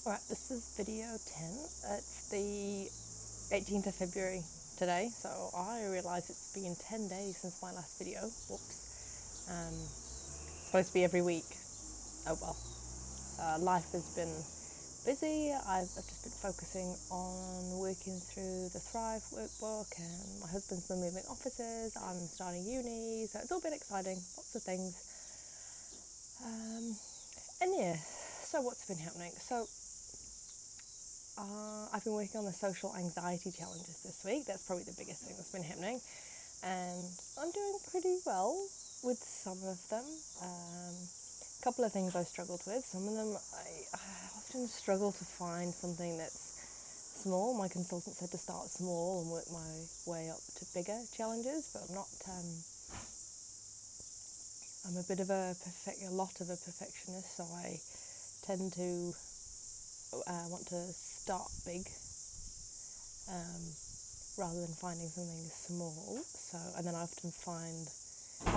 Alright, this is video 10. It's the 18th of February today, so I realise it's been 10 days since my last video. Whoops. Supposed to be every week. Oh well. Life has been busy. I've just been focusing on working through the Thrive workbook, and my husband's been moving offices. I'm starting uni, so it's all been exciting. Lots of things. And yeah, so what's been happening? I've been working on the social anxiety challenges this week. That's probably the biggest thing that's been happening. And I'm doing pretty well with some of them. A couple of things I struggled with. Some of them I often struggle to find something that's small. My consultant said to start small and work my way up to bigger challenges, but I'm a bit of a lot of a perfectionist, so I tend to want to start big rather than finding something small. And then I often find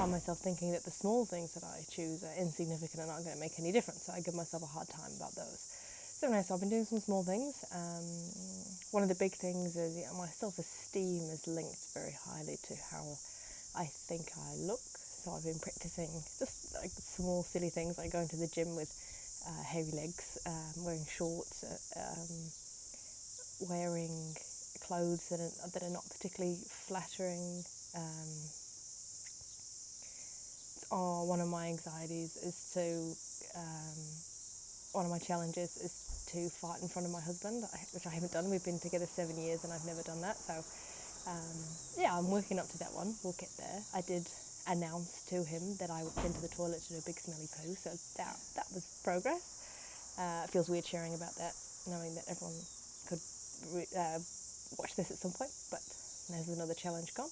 myself thinking that the small things that I choose are insignificant and aren't going to make any difference. So I give myself a hard time about those. So I've been doing some small things. One of the big things is my self-esteem is linked very highly to how I think I look. So I've been practicing just like small silly things like going to the gym with hairy legs, wearing shorts, wearing clothes that are not particularly flattering. One of my anxieties is one of my challenges is to fight in front of my husband, which I haven't done. We've been together 7 years and I've never done that. So I'm working up to that one. We'll get there. I did announce to him that I went into the toilet to do a big smelly poo, so that was progress. It feels weird sharing about that, knowing that everyone could watch this at some point, but there's another challenge gone.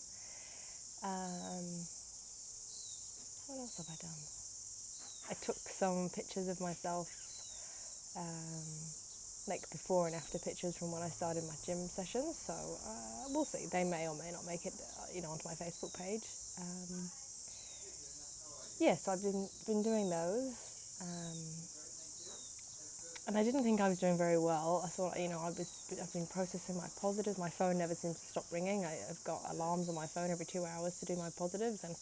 What else have I done? I took some pictures of myself, like before and after pictures from when I started my gym sessions, so we'll see. They may or may not make it, onto my Facebook page. So I've been doing those. And I didn't think I was doing very well. I thought, I've been processing my positives. My phone never seems to stop ringing. I've got alarms on my phone every 2 hours to do my positives, and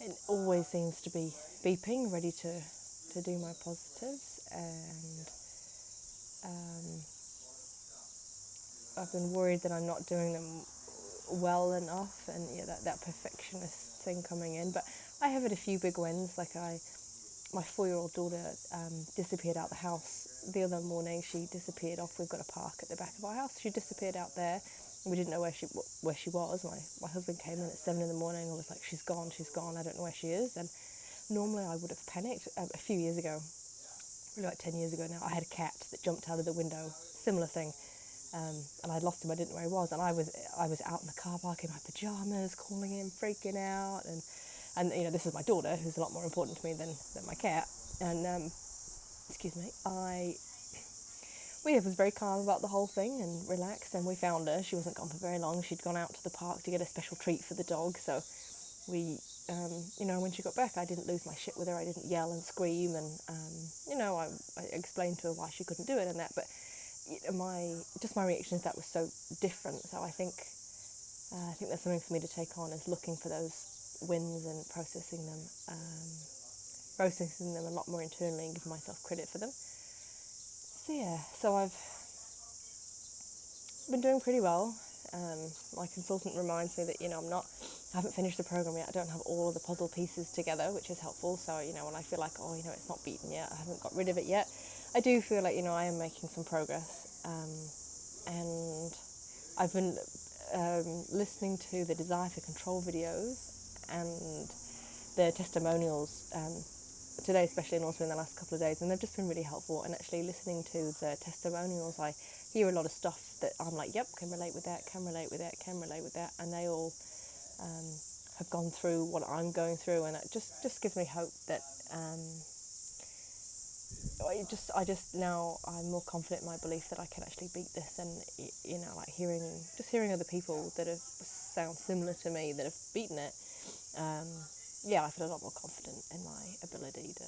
it always seems to be beeping, ready to do my positives. And I've been worried that I'm not doing them well enough, and that perfectionist thing coming in. But I have had a few big wins. Like my 4-year-old daughter disappeared out the house the other morning. She disappeared off. We've got a park at the back of our house. She disappeared out there. We didn't know where she was. My husband came in at 7 in the morning and was like, she's gone. I don't know where she is. And normally I would have panicked. A few years ago, really like 10 years ago now, I had a cat that jumped out of the window. Similar thing. And I'd lost him. I didn't know where he was. And I was out in the car park in my pajamas, calling him, freaking out. And this is my daughter, who's a lot more important to me than my cat. And excuse me, we was very calm about the whole thing and relaxed, and we found her. She wasn't gone for very long. She'd gone out to the park to get a special treat for the dog. So we, when she got back, I didn't lose my shit with her. I didn't yell and scream, and I explained to her why she couldn't do it and that. But my reaction to that was so different. So I think that's something for me to take on, is looking for those wins and processing them a lot more internally and giving myself credit for them. So I've been doing pretty well. My consultant reminds me that I haven't finished the program yet. I don't have all of the puzzle pieces together, which is helpful. So when I feel like it's not beaten yet, I haven't got rid of it yet, I do feel like I am making some progress. And I've been listening to the Desire for Control videos and the testimonials today, especially, and also in the last couple of days, and they've just been really helpful. And actually listening to the testimonials, I hear a lot of stuff that I'm like, yep, can relate with that, and they all have gone through what I'm going through, and it just gives me hope that now I'm more confident in my belief that I can actually beat this. And like hearing other people that have sound similar to me that have beaten it, I feel a lot more confident in my ability to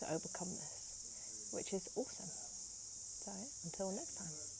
overcome this, which is awesome. So until next time.